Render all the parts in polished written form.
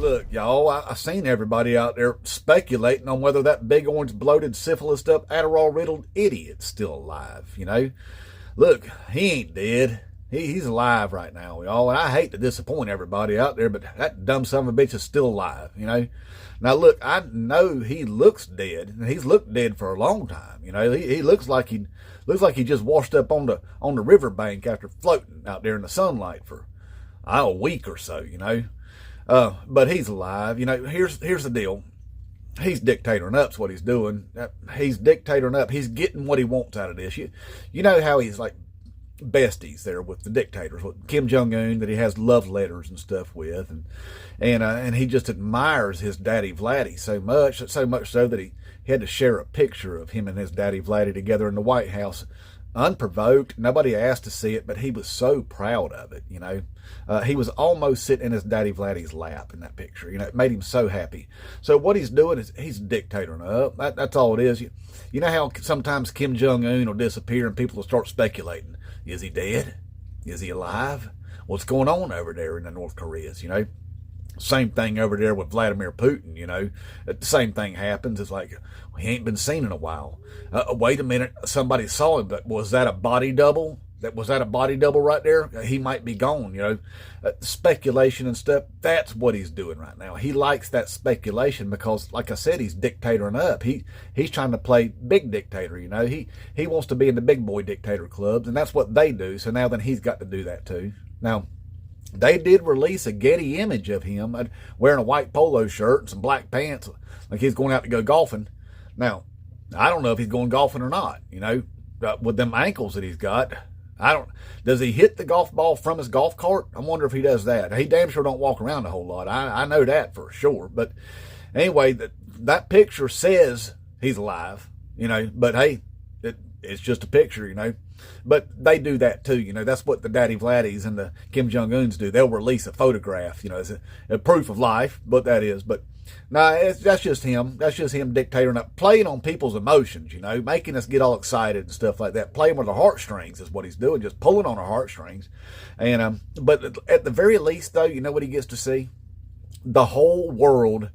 look, y'all, I seen everybody out there speculating on whether that big orange bloated syphilist up adderall riddled idiot's still alive, Look, he ain't dead. He's alive right now, y'all. And I hate to disappoint everybody out there, but that dumb son of a bitch is still alive, Now, look, I know he looks dead, and he's looked dead for a long time. He looks like he just washed up on the riverbank after floating out there in the sunlight for a week or so, But he's alive. Here's the deal. He's dictatoring up's what he's doing. He's dictatoring up. He's getting what he wants out of this. You know how he's like besties there with the dictators, with Kim Jong-un, that he has love letters and stuff with, and he just admires his daddy Vladdy so much so that he had to share a picture of him and his daddy Vladdy together in the White House, unprovoked. Nobody asked to see it, but he was so proud of it. He was almost sitting in his daddy Vladdy's lap in that picture. It made him so happy. So what he's doing is he's dictatoring up. That's all it is. You know how sometimes Kim Jong-un will disappear and people will start speculating. Is he dead? Is he alive? What's going on over there in the North Koreas, Same thing over there with Vladimir Putin, The same thing happens. It's like, he ain't been seen in a while. Wait a minute, somebody saw him, but was that a body double? Was that a body double right there? He might be gone, Speculation and stuff, that's what he's doing right now. He likes that speculation because, like I said, he's dictatoring up. He's trying to play big dictator, He wants to be in the big boy dictator clubs, and that's what they do. So now then he's got to do that too. Now, they did release a Getty image of him wearing a white polo shirt and some black pants, like he's going out to go golfing. Now, I don't know if he's going golfing or not, with them ankles that he's got. Does he hit the golf ball from his golf cart? I wonder if he does that. He damn sure don't walk around a whole lot. I know that for sure. But anyway, that picture says he's alive, but hey, it's just a picture, But they do that too, That's what the Daddy Vladdies and the Kim Jong-uns do. They'll release a photograph, as a proof of life, what that is. But no, that's just him. That's just him dictating up, playing on people's emotions, making us get all excited and stuff like that. Playing with our heartstrings is what he's doing, just pulling on our heartstrings. And but at the very least, though, you know what he gets to see? The whole world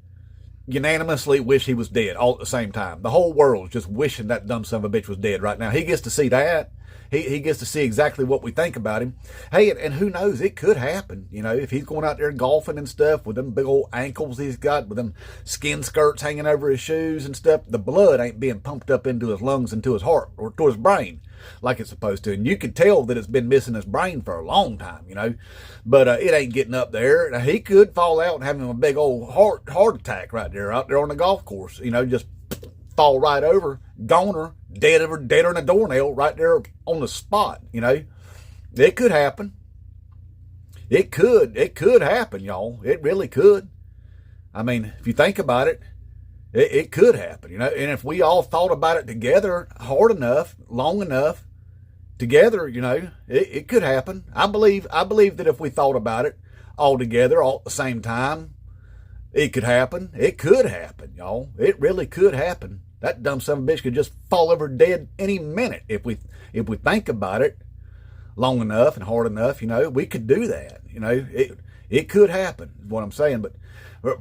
unanimously wish he was dead all at the same time. The whole world just wishing that dumb son of a bitch was dead right now. He gets to see that. He gets to see exactly what we think about him. Hey, and who knows? It could happen. If he's going out there golfing and stuff with them big old ankles he's got, with them skin skirts hanging over his shoes and stuff, the blood ain't being pumped up into his lungs and to his heart or to his brain like it's supposed to. And you could tell that it's been missing his brain for a long time, But it ain't getting up there. Now, he could fall out and have him a big old heart attack right there out there on the golf course. Just fall right over, goner, deader than a doornail right there on the spot, It could happen. It could happen, y'all. It really could. I mean, if you think about it, it could happen, And if we all thought about it together hard enough, long enough, together, it could happen. I believe that if we thought about it all together, all at the same time, it could happen. It could happen, y'all. It really could happen. That dumb son of a bitch could just fall over dead any minute if we think about it long enough and hard enough. We could do that. It could happen. Is what I'm saying. But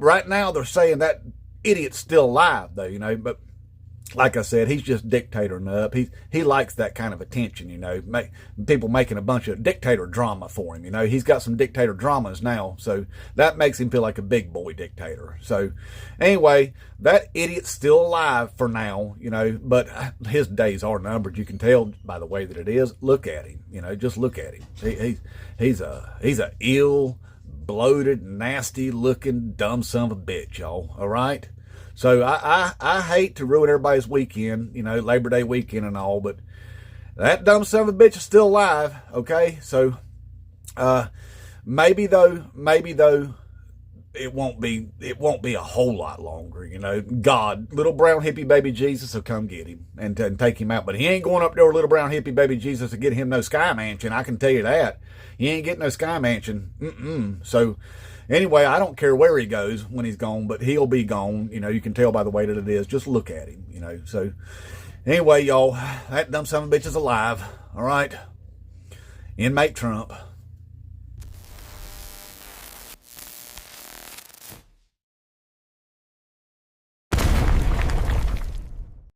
right now they're saying that idiot's still alive, though. But like I said, he's just dictatoring up. He likes that kind of attention, people making a bunch of dictator drama for him. He's got some dictator dramas now, so that makes him feel like a big boy dictator. So anyway, that idiot's still alive for now, but his days are numbered. You can tell by the way that it is. Look at him, just look at him. He's a ill, bloated, nasty looking dumb son of a bitch, y'all. All right. So I hate to ruin everybody's weekend, Labor Day weekend and all, but that dumb son of a bitch is still alive, okay? So maybe though it won't be a whole lot longer, God, little brown hippie baby Jesus will come get him and take him out, but he ain't going up there with little brown hippie baby Jesus to get him no sky mansion. I can tell you that. He ain't getting no sky mansion. So anyway, I don't care where he goes when he's gone, but he'll be gone. You can tell by the way that it is. Just look at him, So anyway, y'all, that dumb son of a bitch is alive. All right. Inmate Trump.